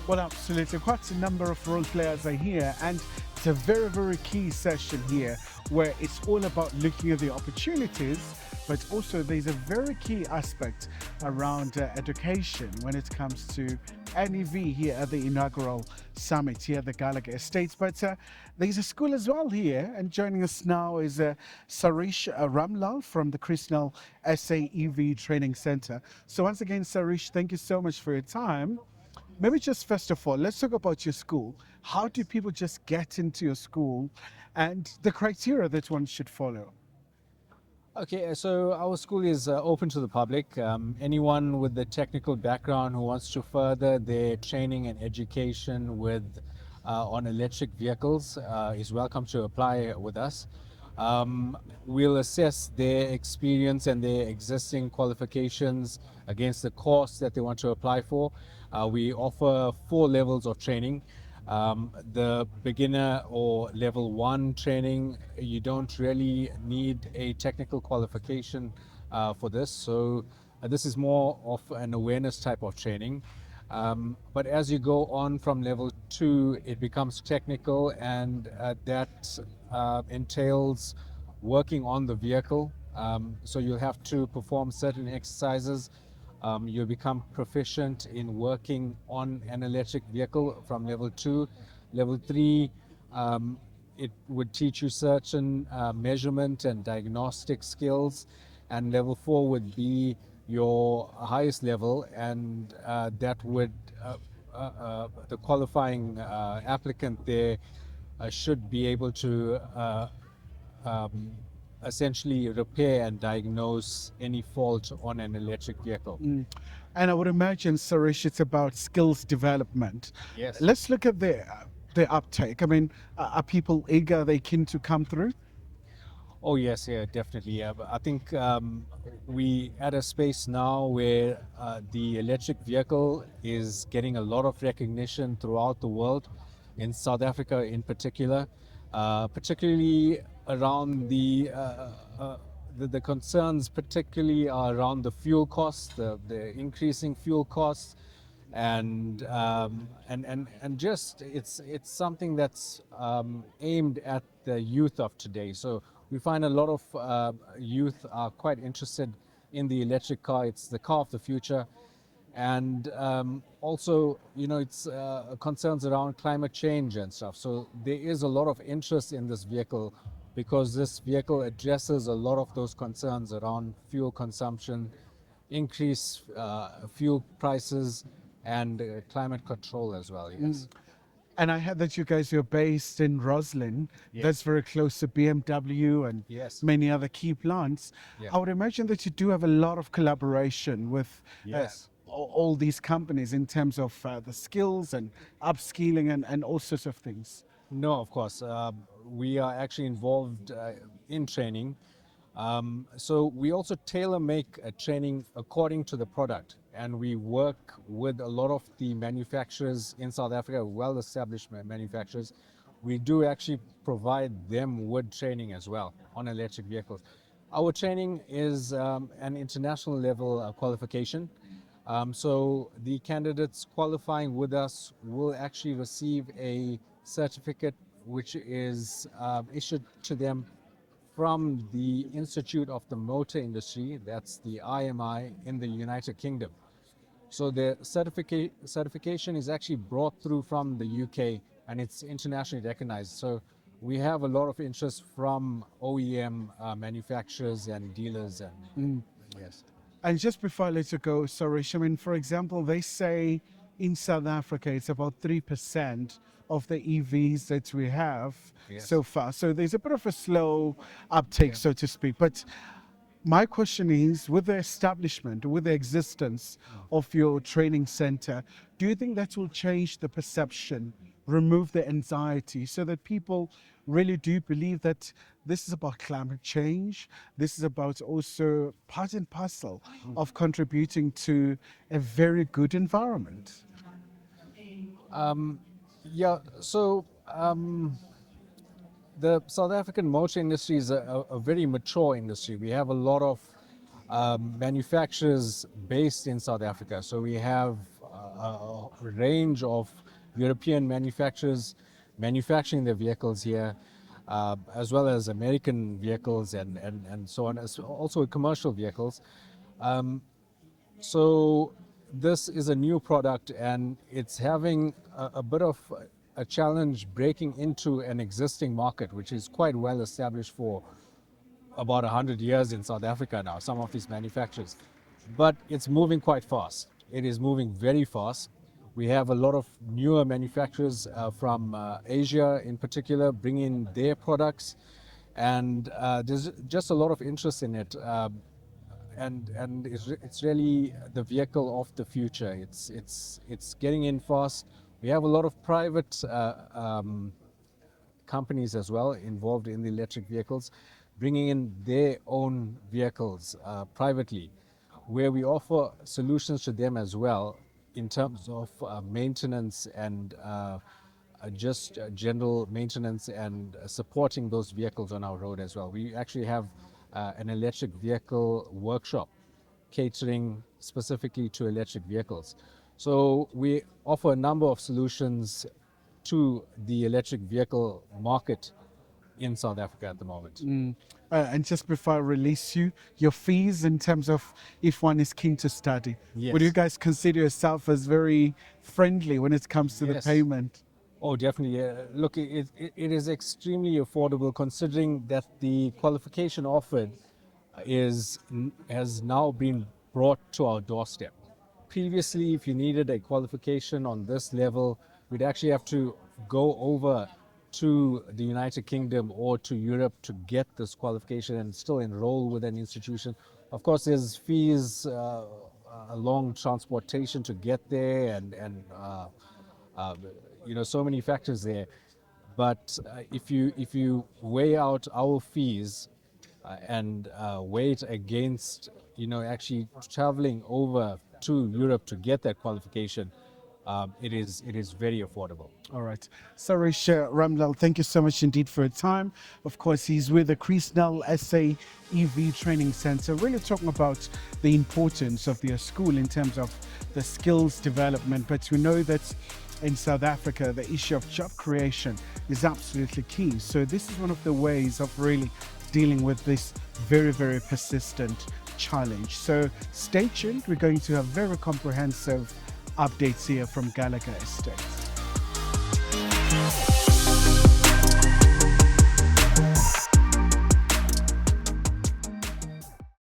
Well, absolutely. Quite a number of role players are here, and it's a very, very key session here where it's all about looking at the opportunities, but also there's a very key aspect around education when it comes to NEV here at the inaugural summit here at the Gallagher Estates. But there's a school as well here, and joining us now is Sarish Ramkall from the Kristnal SAEV Training Centre. So once again, Sarish, thank you so much for your time. Maybe just first of all, let's talk about your school. How do people just get into your school and the criteria that one should follow? Okay, so our school is open to the public. Anyone with a technical background who wants to further their training and education with on electric vehicles is welcome to apply with us. We'll assess their experience and their existing qualifications against the course that they want to apply for. We offer 4 levels of training. The beginner or level 1 training, you don't really need a technical qualification for this. So this is more of an awareness type of training. But as you go on from level 2, it becomes technical, and that entails working on the vehicle. So you'll have to perform certain exercises. You'll become proficient in working on an electric vehicle from level 2. Level 3, it would teach you certain measurement and diagnostic skills, and level 4 would be your highest level, and that would the qualifying applicant there should be able to essentially repair and diagnose any fault on an electric vehicle. And I would imagine, Sarish, it's about skills development. Yes. Let's look at the uptake. I mean, are people eager? Are they keen to come through? Oh yes, yeah, definitely. Yeah. But I think we at a space now where the electric vehicle is getting a lot of recognition throughout the world, in South Africa in particular, particularly around the concerns, particularly are around the fuel costs, the increasing fuel costs, and just it's something that's aimed at the youth of today. So we find a lot of youth are quite interested in the electric car. It's the car of the future. And also, you know, it's concerns around climate change and stuff. So there is a lot of interest in this vehicle because this vehicle addresses a lot of those concerns around fuel consumption, increased fuel prices, and climate control as well. Yes. And I heard that you guys are based in Roslyn. Yes. That's very close to BMW and Yes. many other key plants. Yeah. I would imagine that you do have a lot of collaboration with Yes. all these companies in terms of the skills and upskilling and all sorts of things. No, of course. We are actually involved in training. So we also tailor make a training according to the product. And we work with a lot of the manufacturers in South Africa, well-established manufacturers. We do actually provide them with training as well on electric vehicles. Our training is an international level qualification. So the candidates qualifying with us will actually receive a certificate which is issued to them from the Institute of the Motor Industry, that's the IMI in the United Kingdom. So the certification is actually brought through from the UK, and it's internationally recognized. So we have a lot of interest from OEM manufacturers and dealers. And yes. And just before I let you go, Sarish, I mean, for example, they say in South Africa it's about 3% of the EVs that we have Yes. so far. So there's a bit of a slow uptake, so to speak. But my question is, with the establishment, with the existence of your training center, do you think that will change the perception, remove the anxiety, so that people really do believe that this is about climate change, this is about also part and parcel of contributing to a very good environment? Yeah, so the South African motor industry is a very mature industry. We have a lot of manufacturers based in South Africa. So we have a range of European manufacturers manufacturing their vehicles here, as well as American vehicles and so on, also commercial vehicles. So this is a new product, and it's having a bit of a challenge breaking into an existing market, which is quite well established for about 100 years in South Africa now, some of these manufacturers. But it's moving quite fast. It is moving very fast. We have a lot of newer manufacturers from Asia in particular bringing their products, and there's just a lot of interest in it. And it's really the vehicle of the future. It's getting in fast. We have a lot of private companies as well involved in the electric vehicles, bringing in their own vehicles privately, where we offer solutions to them as well in terms of maintenance and just general maintenance and supporting those vehicles on our road as well. We actually have an electric vehicle workshop catering specifically to electric vehicles. So we offer a number of solutions to the electric vehicle market in South Africa at the moment. And just before I release you, your fees in terms of if one is keen to study, Yes. would you guys consider yourself as very friendly when it comes to the Yes. payment? Oh, definitely. Look, it is extremely affordable considering that the qualification offered has now been brought to our doorstep. Previously, if you needed a qualification on this level, we'd actually have to go over to the United Kingdom or to Europe to get this qualification and still enroll with an institution. Of course, there's fees, along transportation to get there, and so many factors there. But if you weigh out our fees and weigh it against actually traveling over to Europe to get that qualification, it is very affordable. All right. Sarish Ramkall, thank you so much indeed for your time. Of course, he's with the Kristnal SAEV Training Centre, really talking about the importance of their school in terms of the skills development. But we know that in South Africa, the issue of job creation is absolutely key. So this is one of the ways of really dealing with this very, very persistent challenge. So stay tuned. We're going to have very comprehensive updates here from Gallagher Estate.